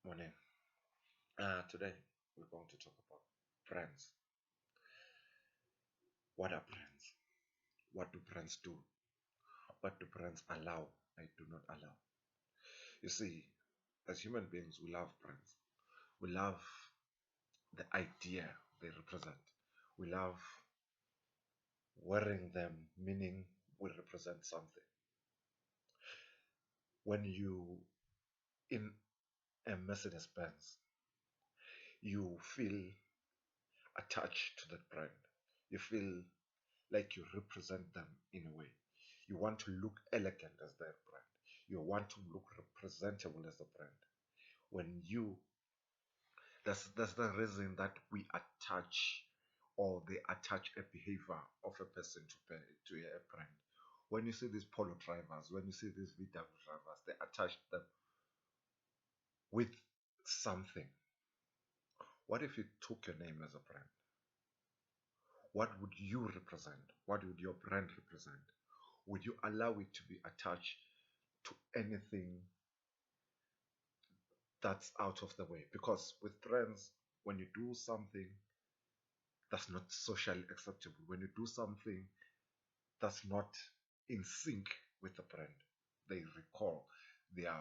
Morning. Today we're going to talk about brands. What are brands? What do brands do? What do brands allow? I do not allow. You see, as human beings, we love brands. We love the idea they represent. We love wearing them, meaning we represent something. When you in a Mercedes Benz, you feel attached to that brand. You feel like you represent them in a way. You want to look elegant as their brand. You want to look representable as the brand. When you, that's the reason that we attach or they attach a behavior of a person to a brand. When you see these Polo drivers, when you see these VW drivers, they attach them with something. What if you took your name as a brand? What would you represent? What would your brand represent? Would you allow it to be attached to anything that's out of the way? Because with friends, when you do something that's not socially acceptable, when you do something that's not in sync with the brand, they recall their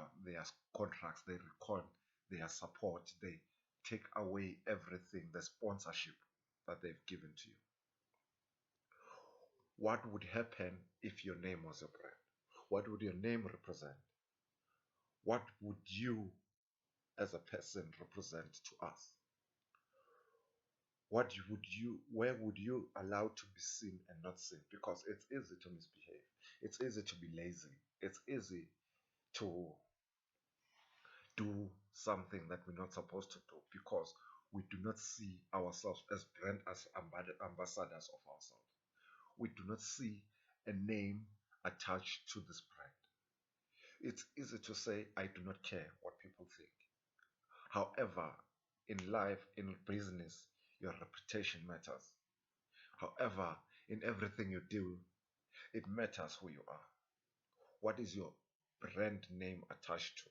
contracts, they recall their support, they take away everything, the sponsorship that they've given to you. What would happen if your name was a brand? What would your name represent? What would you as a person represent to us? Where would you allow to be seen and not seen? Because it's easy to misbehave, it's easy to be lazy, it's easy to do something that we're not supposed to do because we do not see ourselves as brand as ambassadors of ourselves. We do not see a name attached to this brand. It's easy to say I do not care what people think. However, in life, in business, your reputation matters. However, in everything you do, it matters who you are. What is your brand name attached to?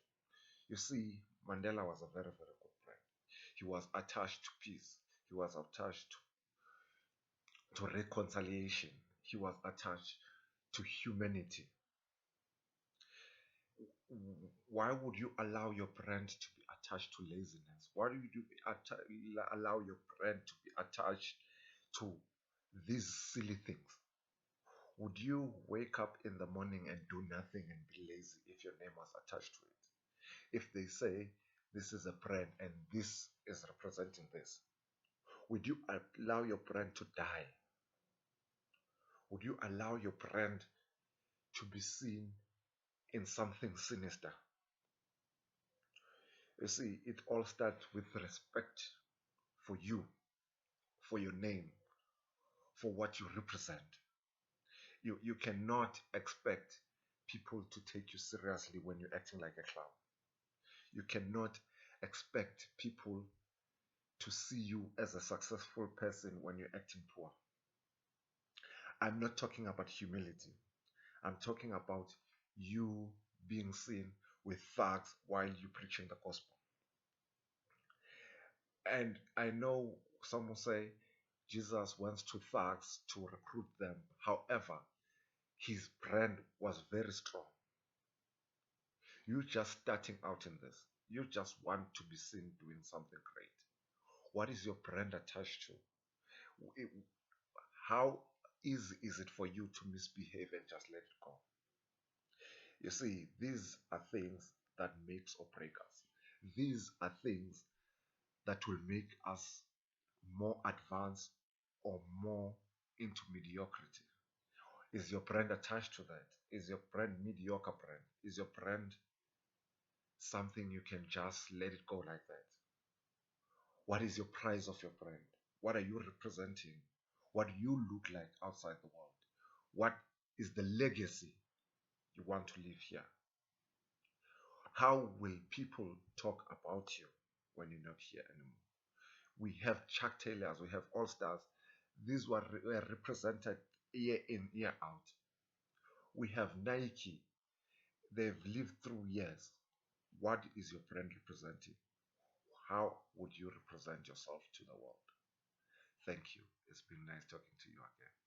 You see, Mandela was a very, very good brand. He was attached to peace. He was attached to reconciliation. He was attached to humanity. Why would you allow your brand to be attached to laziness? Why would you allow your brand to be attached to these silly things? Would you wake up in the morning and do nothing and be lazy if your name was attached to it? If they say this is a brand and this is representing this, would you allow your brand to die? Would you allow your brand to be seen in something sinister? You see, it all starts with respect for you, for your name, for what you represent. You cannot expect people to take you seriously when you're acting like a clown. You cannot expect people to see you as a successful person when you're acting poor. I'm not talking about humility. I'm talking about you being seen with thugs while you're preaching the gospel. And I know some will say Jesus went to thugs to recruit them. However, his brand was very strong. You just starting out in this. You just want to be seen doing something great. What is your brand attached to? How easy is it for you to misbehave and just let it go? You see, these are things that makes or break us. These are things that will make us more advanced or more into mediocrity. Is your brand attached to that? Is your brand mediocre brand? Is your brand something you can just let it go like that? What is your price of your brand? What are you representing? What do you look like outside the world? What is the legacy you want to leave here? How will people talk about you when you're not here anymore? We have Chuck Taylors, we have All Stars. These were represented year in, year out. We have Nike. They've lived through years. What is your brand representing? how would you represent yourself to the world? Thank you. It's been nice talking to you again.